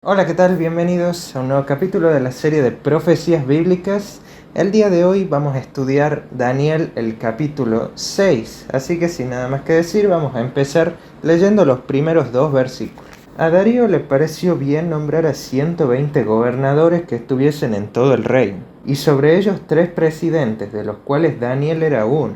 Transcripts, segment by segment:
Hola, ¿qué tal? Bienvenidos a un nuevo capítulo de la serie de profecías bíblicas. El día de hoy vamos a estudiar Daniel, el capítulo 6. Así que sin nada más que decir, vamos a empezar leyendo los primeros dos versículos. A Darío le pareció bien nombrar a 120 gobernadores que estuviesen en todo el reino, y sobre ellos 3 presidentes, de los cuales Daniel era uno,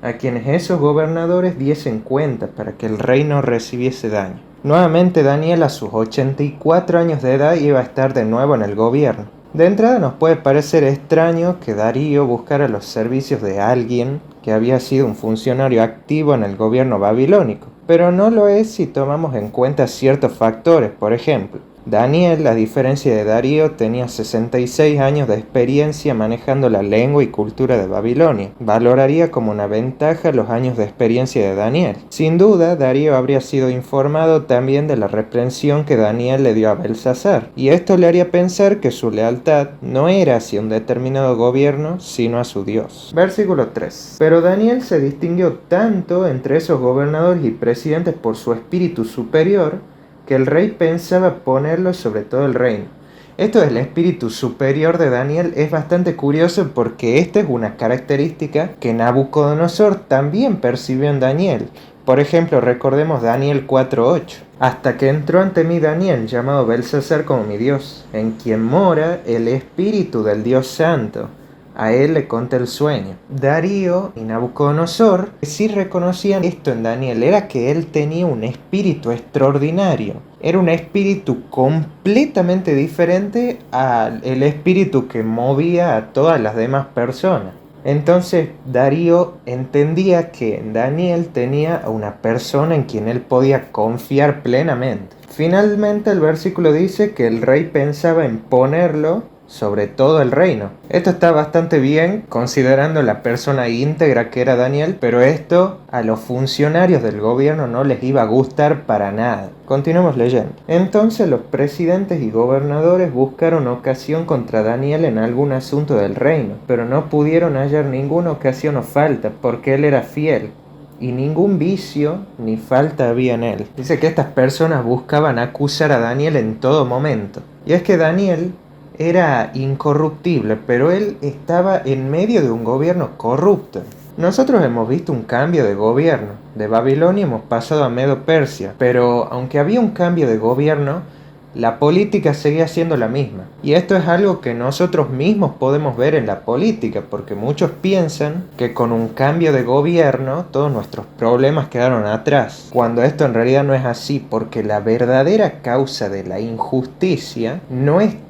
a quienes esos gobernadores diesen cuenta para que el rey no recibiese daño. Nuevamente Daniel, a sus 84 años de edad, iba a estar de nuevo en el gobierno. De entrada nos puede parecer extraño que Darío buscara los servicios de alguien que había sido un funcionario activo en el gobierno babilónico, pero no lo es si tomamos en cuenta ciertos factores. Por ejemplo, Daniel, a diferencia de Darío, tenía 66 años de experiencia manejando la lengua y cultura de Babilonia. Valoraría como una ventaja los años de experiencia de Daniel. Sin duda, Darío habría sido informado también de la reprensión que Daniel le dio a Belsasar, y esto le haría pensar que su lealtad no era hacia un determinado gobierno, sino a su Dios. Versículo 3. Pero Daniel se distinguió tanto entre esos gobernadores y presidentes por su espíritu superior, que el rey pensaba ponerlo sobre todo el reino. Esto del espíritu superior de Daniel es bastante curioso porque esta es una característica que Nabucodonosor también percibió en Daniel. Por ejemplo, recordemos Daniel 4:8. Hasta que entró ante mí Daniel, llamado Belsasar como mi Dios, en quien mora el espíritu del Dios Santo. A él le conté el sueño. Darío y Nabucodonosor sí reconocían esto en Daniel, era que él tenía un espíritu extraordinario. Era un espíritu completamente diferente al espíritu que movía a todas las demás personas. Entonces Darío entendía que Daniel tenía a una persona en quien él podía confiar plenamente. Finalmente el versículo dice que el rey pensaba en ponerlo sobre todo el reino. Esto está bastante bien considerando la persona íntegra que era Daniel, pero esto a los funcionarios del gobierno no les iba a gustar para nada. Continuemos leyendo. Entonces los presidentes y gobernadores buscaron ocasión contra Daniel en algún asunto del reino, pero no pudieron hallar ninguna ocasión o falta, porque él era fiel, y ningún vicio ni falta había en él. Dice que estas personas buscaban acusar a Daniel en todo momento. Y es que Daniel era incorruptible, pero él estaba en medio de un gobierno corrupto. Nosotros hemos visto un cambio de gobierno. De Babilonia hemos pasado a Medo-Persia, pero aunque había un cambio de gobierno, la política seguía siendo la misma. Y esto es algo que nosotros mismos podemos ver en la política, porque muchos piensan que con un cambio de gobierno todos nuestros problemas quedaron atrás, cuando esto en realidad no es así, porque la verdadera causa de la injusticia no está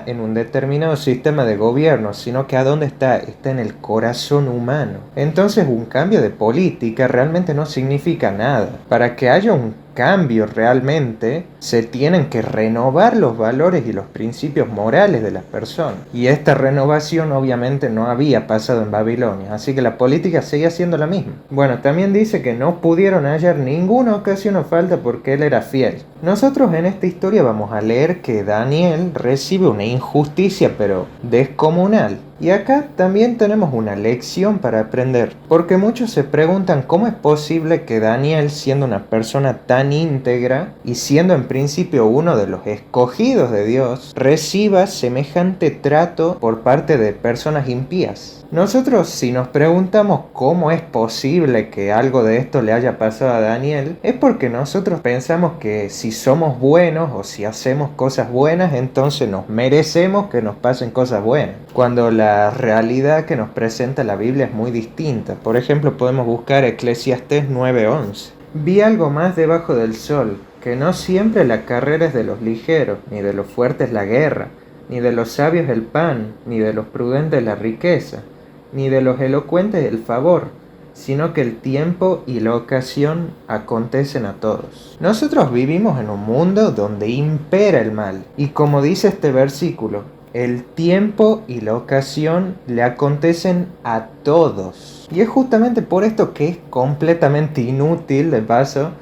en un determinado sistema de gobierno, sino que ¿a dónde está? Está en el corazón humano. Entonces un cambio de política realmente no significa nada. Para que haya un cambio realmente, se tienen que renovar los valores y los principios morales de las personas. Y esta renovación obviamente no había pasado en Babilonia, así que la política seguía siendo la misma. Bueno, también dice que no pudieron hallar ninguna ocasión o falta porque él era fiel. Nosotros en esta historia vamos a leer que Daniel recibe una injusticia pero descomunal. Y acá también tenemos una lección para aprender, porque muchos se preguntan cómo es posible que Daniel, siendo una persona tan íntegra y siendo en principio uno de los escogidos de Dios, reciba semejante trato por parte de personas impías. Nosotros, si nos preguntamos cómo es posible que algo de esto le haya pasado a Daniel, es porque nosotros pensamos que si somos buenos o si hacemos cosas buenas, entonces nos merecemos que nos pasen cosas buenas, cuando la realidad que nos presenta la Biblia es muy distinta. Por ejemplo, podemos buscar Eclesiastés 9:11. Vi algo más debajo del sol, que no siempre la carrera es de los ligeros, ni de los fuertes la guerra, ni de los sabios el pan, ni de los prudentes la riqueza, ni de los elocuentes el favor, sino que el tiempo y la ocasión acontecen a todos. Nosotros vivimos en un mundo donde impera el mal, y como dice este versículo, el tiempo y la ocasión le acontecen a todos. Y es justamente por esto que es completamente inútil, de paso,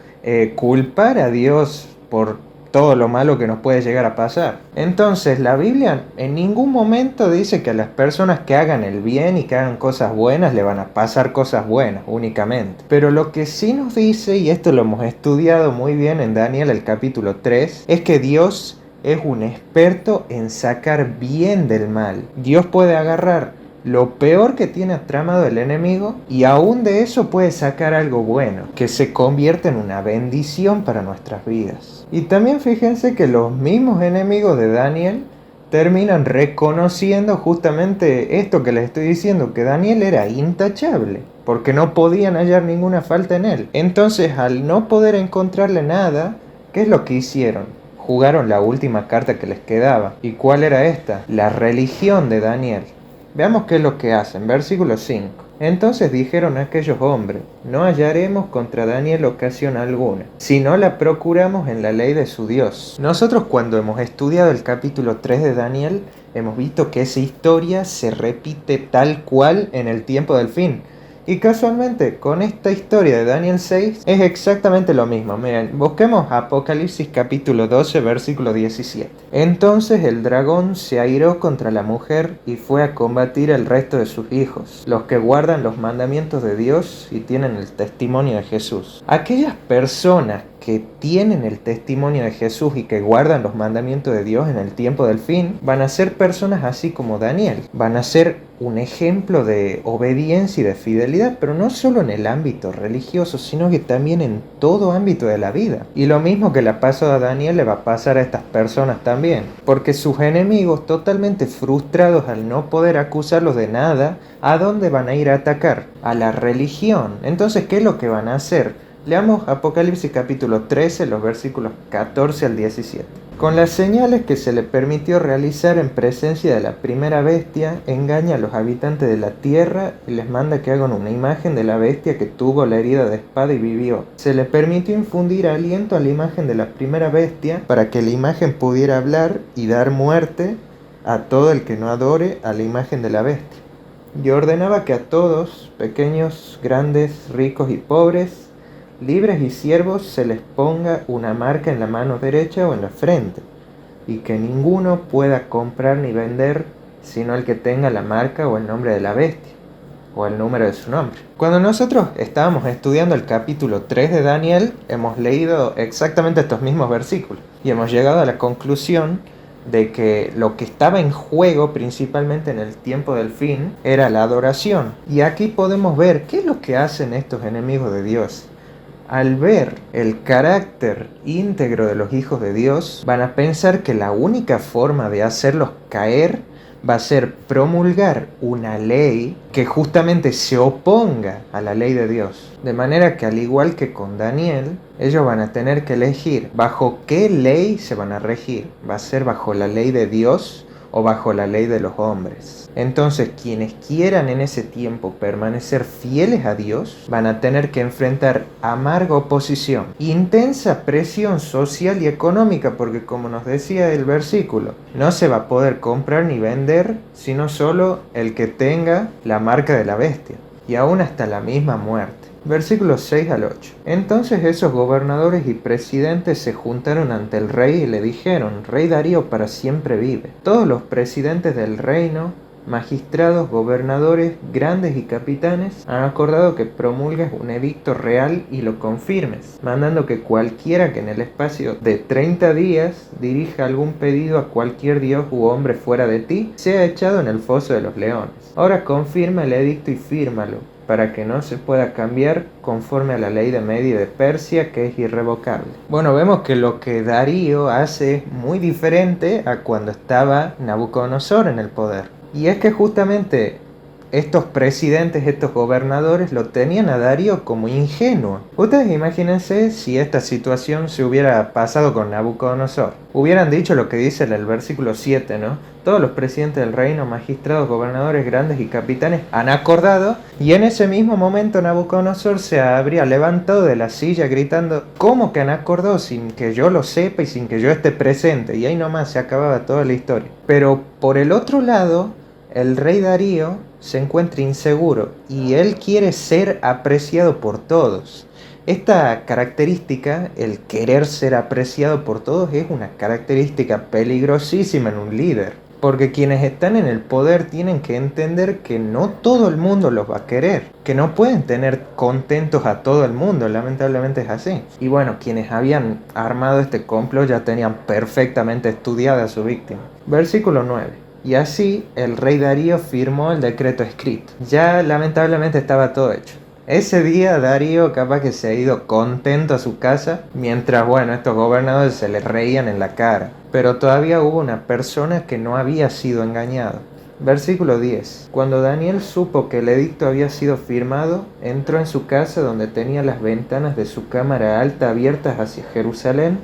culpar a Dios por todo lo malo que nos puede llegar a pasar. Entonces, la Biblia en ningún momento dice que a las personas que hagan el bien y que hagan cosas buenas le van a pasar cosas buenas únicamente. Pero lo que sí nos dice, y esto lo hemos estudiado muy bien en Daniel el capítulo 3, es que Dios es un experto en sacar bien del mal. Dios puede agarrar lo peor que tiene tramado el enemigo y aún de eso puede sacar algo bueno, que se convierte en una bendición para nuestras vidas. Y también fíjense que los mismos enemigos de Daniel terminan reconociendo justamente esto que les estoy diciendo, que Daniel era intachable, porque no podían hallar ninguna falta en él. Entonces, al no poder encontrarle nada, ¿qué es lo que hicieron? Jugaron la última carta que les quedaba. ¿Y cuál era esta? La religión de Daniel. Veamos qué es lo que hacen. Versículo 5. Entonces dijeron aquellos hombres: no hallaremos contra Daniel ocasión alguna, si no la procuramos en la ley de su Dios. Nosotros, cuando hemos estudiado el capítulo 3 de Daniel, hemos visto que esa historia se repite tal cual en el tiempo del fin. Y casualmente, con esta historia de Daniel 6, es exactamente lo mismo. Miren, busquemos Apocalipsis capítulo 12, versículo 17. Entonces el dragón se airó contra la mujer y fue a combatir el resto de sus hijos, los que guardan los mandamientos de Dios y tienen el testimonio de Jesús. Aquellas personas que tienen el testimonio de Jesús y que guardan los mandamientos de Dios en el tiempo del fin, van a ser personas así como Daniel. Van a ser un ejemplo de obediencia y de fidelidad, pero no solo en el ámbito religioso, sino que también en todo ámbito de la vida. Y lo mismo que le pasó a Daniel le va a pasar a estas personas también, porque sus enemigos, totalmente frustrados al no poder acusarlos de nada, ¿a dónde van a ir a atacar? A la religión. Entonces, ¿qué es lo que van a hacer? Leamos Apocalipsis capítulo 13, los versículos 14 al 17. Con las señales que se le permitió realizar en presencia de la primera bestia, engaña a los habitantes de la tierra y les manda que hagan una imagen de la bestia que tuvo la herida de espada y vivió. Se le permitió infundir aliento a la imagen de la primera bestia para que la imagen pudiera hablar y dar muerte a todo el que no adore a la imagen de la bestia. Y ordenaba que a todos, pequeños, grandes, ricos y pobres, libres y siervos, se les ponga una marca en la mano derecha o en la frente, y que ninguno pueda comprar ni vender sino el que tenga la marca o el nombre de la bestia, o el número de su nombre. Cuando nosotros estábamos estudiando el capítulo 3 de Daniel, hemos leído exactamente estos mismos versículos, y hemos llegado a la conclusión de que lo que estaba en juego principalmente en el tiempo del fin era la adoración. Y aquí podemos ver qué es lo que hacen estos enemigos de Dios. Al ver el carácter íntegro de los hijos de Dios, van a pensar que la única forma de hacerlos caer va a ser promulgar una ley que justamente se oponga a la ley de Dios. De manera que, al igual que con Daniel, ellos van a tener que elegir bajo qué ley se van a regir. ¿Va a ser bajo la ley de Dios o bajo la ley de los hombres? Entonces, quienes quieran en ese tiempo permanecer fieles a Dios van a tener que enfrentar amarga oposición, intensa presión social y económica, porque, como nos decía el versículo, no se va a poder comprar ni vender sino solo el que tenga la marca de la bestia, y aún hasta la misma muerte. Versículos 6 al 8. Entonces esos gobernadores y presidentes se juntaron ante el rey y le dijeron: Rey Darío para siempre vive. Todos los presidentes del reino, magistrados, gobernadores, grandes y capitanes, han acordado que promulgues un edicto real y lo confirmes, mandando que cualquiera que en el espacio de 30 días dirija algún pedido a cualquier dios u hombre fuera de ti, sea echado en el foso de los leones. Ahora confirma el edicto y fírmalo, para que no se pueda cambiar conforme a la ley de Media y de Persia, que es irrevocable. Bueno, vemos que lo que Darío hace es muy diferente a cuando estaba Nabucodonosor en el poder. Y es que justamente estos presidentes, estos gobernadores, lo tenían a Darío como ingenuo. Ustedes imagínense si esta situación se hubiera pasado con Nabucodonosor. Hubieran dicho lo que dice el versículo 7, ¿no? Todos los presidentes del reino, magistrados, gobernadores, grandes y capitanes han acordado, y en ese mismo momento Nabucodonosor se habría levantado de la silla gritando: ¿cómo que han acordado sin que yo lo sepa y sin que yo esté presente? Y ahí nomás se acababa toda la historia. Pero por el otro lado, el rey Darío se encuentra inseguro y él quiere ser apreciado por todos. Esta característica, el querer ser apreciado por todos, es una característica peligrosísima en un líder. Porque quienes están en el poder tienen que entender que no todo el mundo los va a querer, que no pueden tener contentos a todo el mundo, lamentablemente es así. Y bueno, quienes habían armado este complot ya tenían perfectamente estudiada a su víctima. Versículo 9. Y así el rey Darío firmó el decreto escrito. Ya lamentablemente estaba todo hecho. Ese día Darío capaz que se ha ido contento a su casa, mientras, bueno, estos gobernadores se le reían en la cara. Pero todavía hubo una persona que no había sido engañado. Versículo 10. Cuando Daniel supo que el edicto había sido firmado, entró en su casa donde tenía las ventanas de su cámara alta abiertas hacia Jerusalén,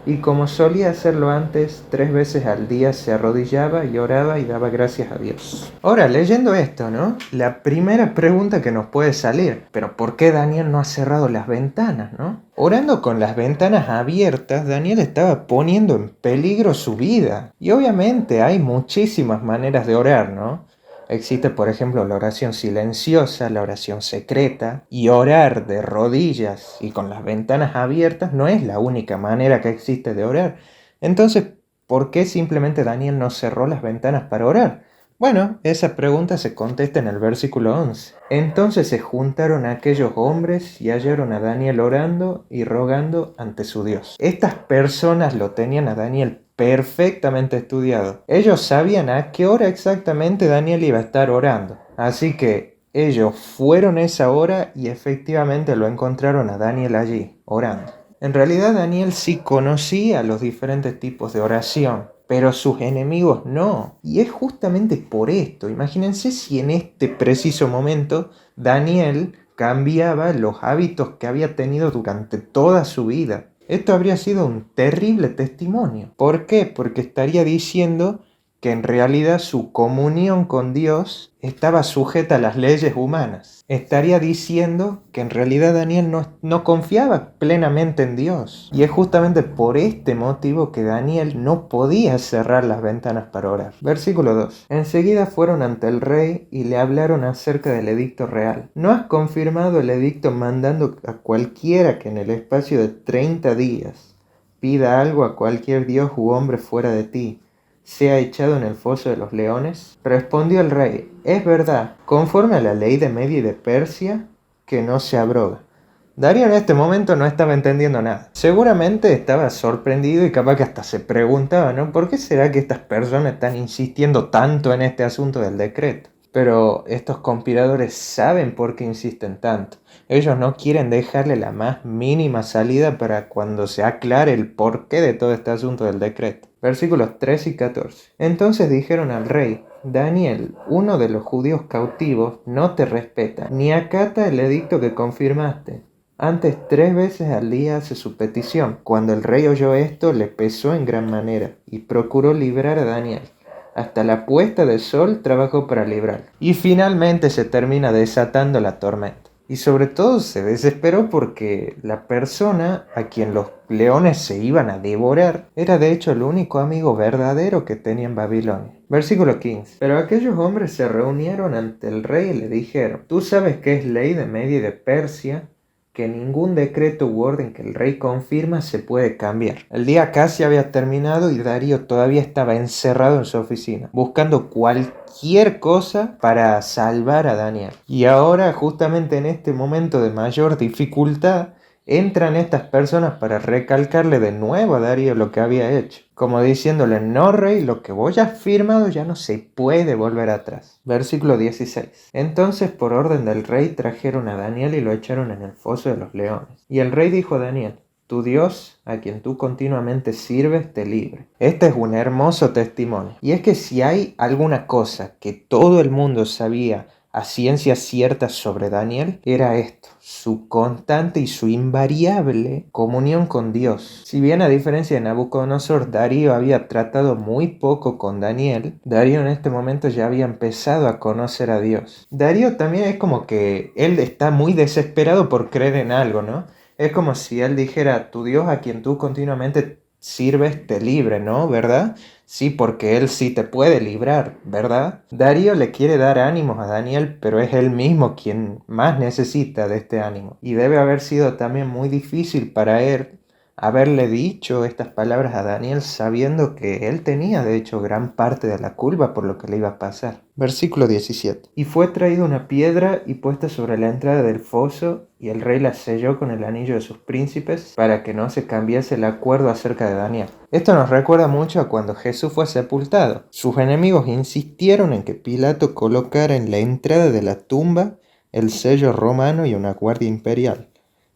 y como solía hacerlo antes, 3 veces al día se arrodillaba y oraba y daba gracias a Dios. Ahora, leyendo esto, ¿no? La primera pregunta que nos puede salir, pero ¿por qué Daniel no ha cerrado las ventanas, no? Orando con las ventanas abiertas, Daniel estaba poniendo en peligro su vida. Y obviamente hay muchísimas maneras de orar, ¿no? Existe, por ejemplo, la oración silenciosa, la oración secreta, y orar de rodillas y con las ventanas abiertas no es la única manera que existe de orar. Entonces, ¿por qué simplemente Daniel no cerró las ventanas para orar? Bueno, esa pregunta se contesta en el versículo 11. Entonces se juntaron aquellos hombres y hallaron a Daniel orando y rogando ante su Dios. Estas personas lo tenían a Daniel perfectamente estudiado. Ellos sabían a qué hora exactamente Daniel iba a estar orando. Así que ellos fueron esa hora y efectivamente lo encontraron a Daniel allí, orando. En realidad Daniel sí conocía los diferentes tipos de oración, pero sus enemigos no. Y es justamente por esto. Imagínense si en este preciso momento Daniel cambiaba los hábitos que había tenido durante toda su vida. Esto habría sido un terrible testimonio. ¿Por qué? Porque estaría diciendo que en realidad su comunión con Dios estaba sujeta a las leyes humanas. Estaría diciendo que en realidad Daniel no confiaba plenamente en Dios. Y es justamente por este motivo que Daniel no podía cerrar las ventanas para orar. Versículo 2. Enseguida fueron ante el rey y le hablaron acerca del edicto real. ¿No has confirmado el edicto mandando a cualquiera que en el espacio de 30 días pida algo a cualquier dios u hombre fuera de ti sea echado en el foso de los leones? Respondió el rey: es verdad, conforme a la ley de Media y de Persia, que no se abroga. Darío en este momento no estaba entendiendo nada. Seguramente estaba sorprendido y capaz que hasta se preguntaba, ¿no? ¿Por qué será que estas personas están insistiendo tanto en este asunto del decreto? Pero estos conspiradores saben por qué insisten tanto. Ellos no quieren dejarle la más mínima salida para cuando se aclare el porqué de todo este asunto del decreto. Versículos 13 y 14. Entonces dijeron al rey: Daniel, uno de los judíos cautivos, no te respeta, ni acata el edicto que confirmaste. Antes 3 veces al día hace su petición. Cuando el rey oyó esto, le pesó en gran manera, y procuró librar a Daniel. Hasta la puesta del sol trabajó para librarlo. Y finalmente se termina desatando la tormenta. Y sobre todo se desesperó porque la persona a quien los leones se iban a devorar era de hecho el único amigo verdadero que tenía en Babilonia. Versículo 15. Pero aquellos hombres se reunieron ante el rey y le dijeron: tú sabes que es ley de Media y de Persia que ningún decreto u orden que el rey confirma se puede cambiar. El día casi había terminado y Darío todavía estaba encerrado en su oficina, buscando cualquier cosa para salvar a Daniel. Y ahora, justamente en este momento de mayor dificultad, entran estas personas para recalcarle de nuevo a Darío lo que había hecho, como diciéndole: no, rey, lo que vos has firmado ya no se puede volver atrás. Versículo 16. Entonces por orden del rey trajeron a Daniel y lo echaron en el foso de los leones. Y el rey dijo a Daniel: tu Dios, a quien tú continuamente sirves, te libre. Este es un hermoso testimonio. Y es que si hay alguna cosa que todo el mundo sabía a ciencia cierta sobre Daniel, era esto: su constante y su invariable comunión con Dios. Si bien a diferencia de Nabucodonosor, Darío había tratado muy poco con Daniel, Darío en este momento ya había empezado a conocer a Dios. Darío también es como que él está muy desesperado por creer en algo, ¿no? Es como si él dijera: tu Dios, a quien tú continuamente sirves, te libre, ¿no? ¿Verdad? Sí, porque él sí te puede librar, ¿verdad? Darío le quiere dar ánimos a Daniel, pero es él mismo quien más necesita de este ánimo. Y debe haber sido también muy difícil para él haberle dicho estas palabras a Daniel sabiendo que él tenía de hecho gran parte de la culpa por lo que le iba a pasar. Versículo 17. Y fue traída una piedra y puesta sobre la entrada del foso, y el rey la selló con el anillo de sus príncipes para que no se cambiase el acuerdo acerca de Daniel. Esto nos recuerda mucho a cuando Jesús fue sepultado. Sus enemigos insistieron en que Pilato colocara en la entrada de la tumba el sello romano y una guardia imperial.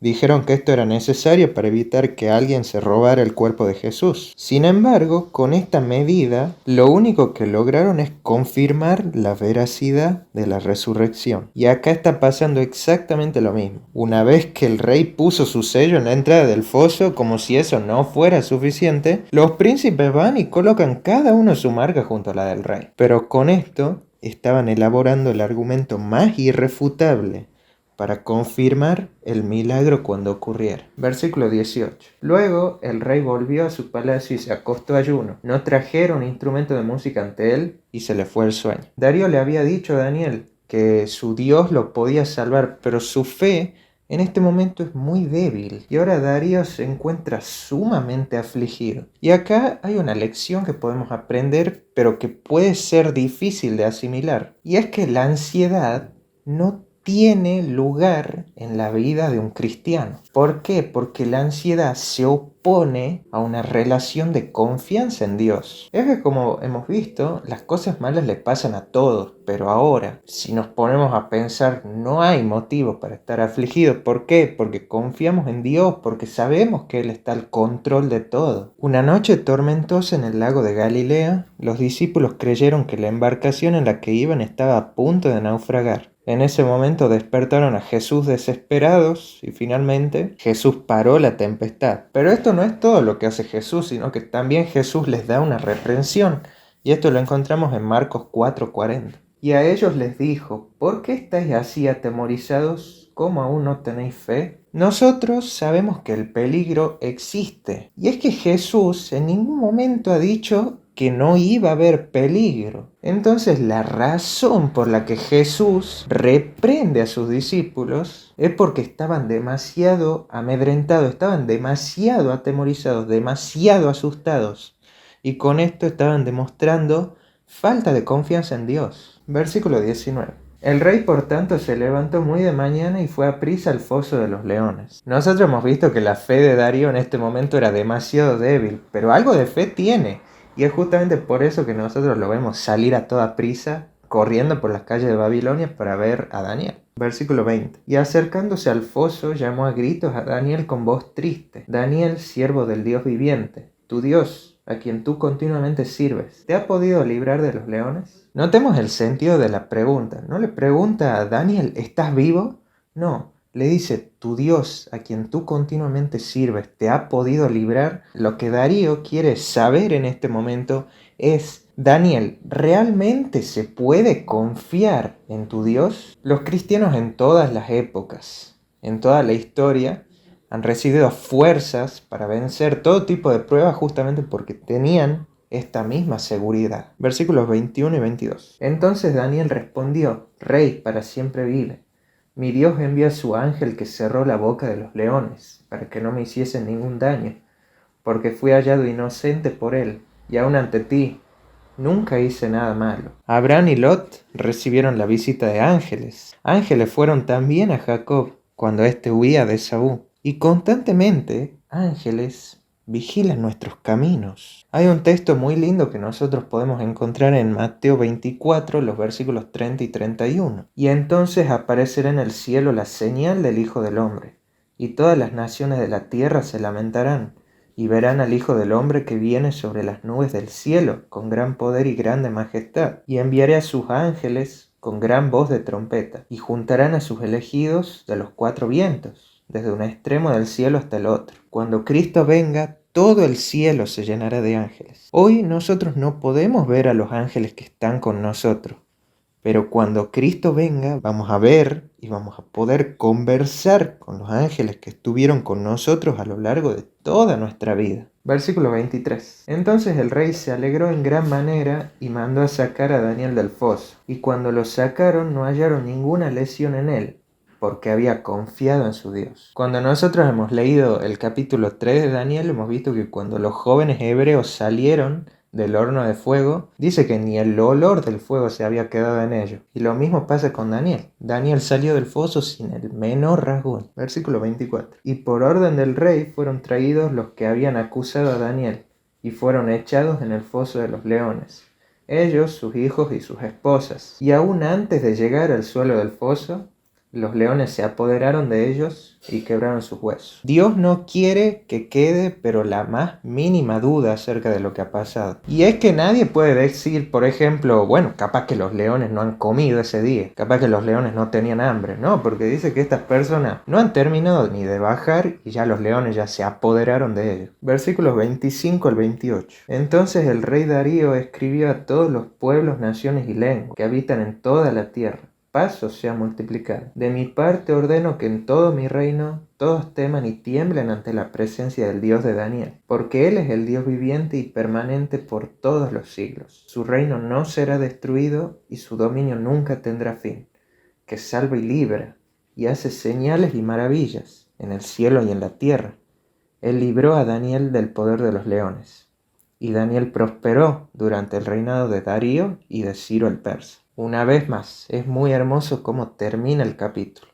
Dijeron que esto era necesario para evitar que alguien se robara el cuerpo de Jesús. Sin embargo, con esta medida, lo único que lograron es confirmar la veracidad de la resurrección. Y acá está pasando exactamente lo mismo. Una vez que el rey puso su sello en la entrada del foso, como si eso no fuera suficiente, los príncipes van y colocan cada uno su marca junto a la del rey. Pero con esto estaban elaborando el argumento más irrefutable para confirmar el milagro cuando ocurriera. Versículo 18. Luego el rey volvió a su palacio y se acostó ayuno. No trajeron instrumento de música ante él y se le fue el sueño. Darío le había dicho a Daniel que su Dios lo podía salvar, pero su fe en este momento es muy débil. Y ahora Darío se encuentra sumamente afligido. Y acá hay una lección que podemos aprender, pero que puede ser difícil de asimilar. Y es que la ansiedad no tiene lugar en la vida de un cristiano. ¿Por qué? Porque la ansiedad se opone a una relación de confianza en Dios. Es que, como hemos visto, las cosas malas le pasan a todos, pero ahora, si nos ponemos a pensar, no hay motivo para estar afligidos. ¿Por qué? Porque confiamos en Dios, porque sabemos que Él está al control de todo. Una noche tormentosa en el lago de Galilea, los discípulos creyeron que la embarcación en la que iban estaba a punto de naufragar. En ese momento despertaron a Jesús desesperados y finalmente Jesús paró la tempestad. Pero esto no es todo lo que hace Jesús, sino que también Jesús les da una reprensión. Y esto lo encontramos en Marcos 4:40. Y a ellos les dijo: ¿por qué estáis así atemorizados? ¿Cómo aún no tenéis fe? Nosotros sabemos que el peligro existe. Y es que Jesús en ningún momento ha dicho que no iba a haber peligro. Entonces la razón por la que Jesús reprende a sus discípulos es porque estaban demasiado amedrentados, estaban demasiado atemorizados, demasiado asustados. Y con esto estaban demostrando falta de confianza en Dios. Versículo 19. El rey, por tanto, se levantó muy de mañana y fue aprisa al foso de los leones. Nosotros hemos visto que la fe de Darío en este momento era demasiado débil, pero algo de fe tiene. Y es justamente por eso que nosotros lo vemos salir a toda prisa, corriendo por las calles de Babilonia para ver a Daniel. Versículo 20. Y acercándose al foso, llamó a gritos a Daniel con voz triste: Daniel, siervo del Dios viviente, tu Dios, a quien tú continuamente sirves, ¿te ha podido librar de los leones? Notemos el sentido de la pregunta. No le pregunta a Daniel: ¿estás vivo? No. Le dice: tu Dios, a quien tú continuamente sirves, ¿te ha podido librar? Lo que Darío quiere saber en este momento es: Daniel, ¿realmente se puede confiar en tu Dios? Los cristianos en todas las épocas, en toda la historia, han recibido fuerzas para vencer todo tipo de pruebas justamente porque tenían esta misma seguridad. Versículos 21 y 22. Entonces Daniel respondió: Rey, para siempre vive. Mi Dios envió a su ángel que cerró la boca de los leones, para que no me hiciesen ningún daño, porque fui hallado inocente por él, y aún ante ti nunca hice nada malo. Abraham y Lot recibieron la visita de ángeles. Ángeles fueron también a Jacob cuando éste huía de Esaú. Y constantemente ángeles vigilan nuestros caminos. Hay un texto muy lindo que nosotros podemos encontrar en Mateo 24, los versículos 30 y 31. Y entonces aparecerá en el cielo la señal del Hijo del Hombre, y todas las naciones de la tierra se lamentarán, y verán al Hijo del Hombre que viene sobre las nubes del cielo, con gran poder y grande majestad. Y enviaré a sus ángeles con gran voz de trompeta, y juntarán a sus elegidos de los cuatro vientos, desde un extremo del cielo hasta el otro. Cuando Cristo venga, todo el cielo se llenará de ángeles. Hoy nosotros no podemos ver a los ángeles que están con nosotros, pero cuando Cristo venga, vamos a ver y vamos a poder conversar con los ángeles que estuvieron con nosotros a lo largo de toda nuestra vida. Versículo 23. Entonces el rey se alegró en gran manera y mandó a sacar a Daniel del foso. Y cuando lo sacaron no hallaron ninguna lesión en él, porque había confiado en su Dios. Cuando nosotros hemos leído el capítulo 3 de Daniel, hemos visto que cuando los jóvenes hebreos salieron del horno de fuego, dice que ni el olor del fuego se había quedado en ellos. Y lo mismo pasa con Daniel. Daniel salió del foso sin el menor rasguño. Versículo 24. Y por orden del rey fueron traídos los que habían acusado a Daniel, y fueron echados en el foso de los leones, ellos, sus hijos y sus esposas. Y aún antes de llegar al suelo del foso, los leones se apoderaron de ellos y quebraron sus huesos. Dios no quiere que quede pero la más mínima duda acerca de lo que ha pasado. Y es que nadie puede decir, por ejemplo, bueno, capaz que los leones no han comido ese día, capaz que los leones no tenían hambre. No, porque dice que estas personas no han terminado ni de bajar y ya los leones ya se apoderaron de ellos. Versículos 25 al 28. Entonces el rey Darío escribió a todos los pueblos, naciones y lenguas que habitan en toda la tierra: paz os sea multiplicado. De mi parte ordeno que en todo mi reino todos teman y tiemblen ante la presencia del Dios de Daniel, porque Él es el Dios viviente y permanente por todos los siglos. Su reino no será destruido y su dominio nunca tendrá fin, que salva y libra y hace señales y maravillas en el cielo y en la tierra. Él libró a Daniel del poder de los leones. Y Daniel prosperó durante el reinado de Darío y de Ciro el persa. Una vez más, es muy hermoso cómo termina el capítulo.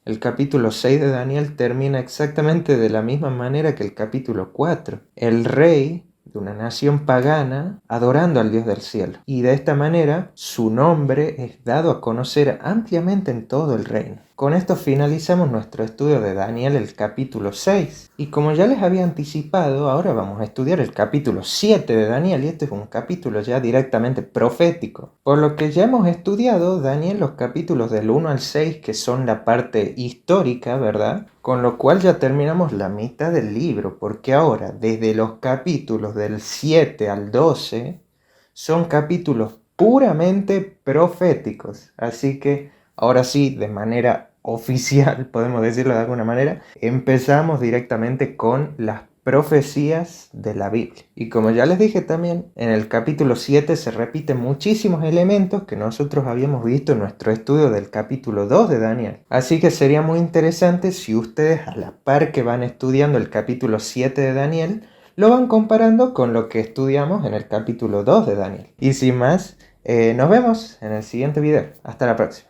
El capítulo 6 de Daniel termina exactamente de la misma manera que el capítulo 4. El rey de una nación pagana adorando al Dios del cielo. Y de esta manera su nombre es dado a conocer ampliamente en todo el reino. Con esto finalizamos nuestro estudio de Daniel, el capítulo 6. Y como ya les había anticipado, ahora vamos a estudiar el capítulo 7 de Daniel, y este es un capítulo ya directamente profético. Por lo que ya hemos estudiado Daniel los capítulos del 1 al 6, que son la parte histórica, ¿verdad? Con lo cual ya terminamos la mitad del libro, porque ahora, desde los capítulos del 7 al 12, son capítulos puramente proféticos. Así que ahora sí, de manera oficial, podemos decirlo de alguna manera, empezamos directamente con las profecías de la Biblia. Y como ya les dije también, en el capítulo 7 se repiten muchísimos elementos que nosotros habíamos visto en nuestro estudio del capítulo 2 de Daniel. Así que sería muy interesante si ustedes, a la par que van estudiando el capítulo 7 de Daniel, lo van comparando con lo que estudiamos en el capítulo 2 de Daniel. Y sin más, nos vemos en el siguiente video. Hasta la próxima.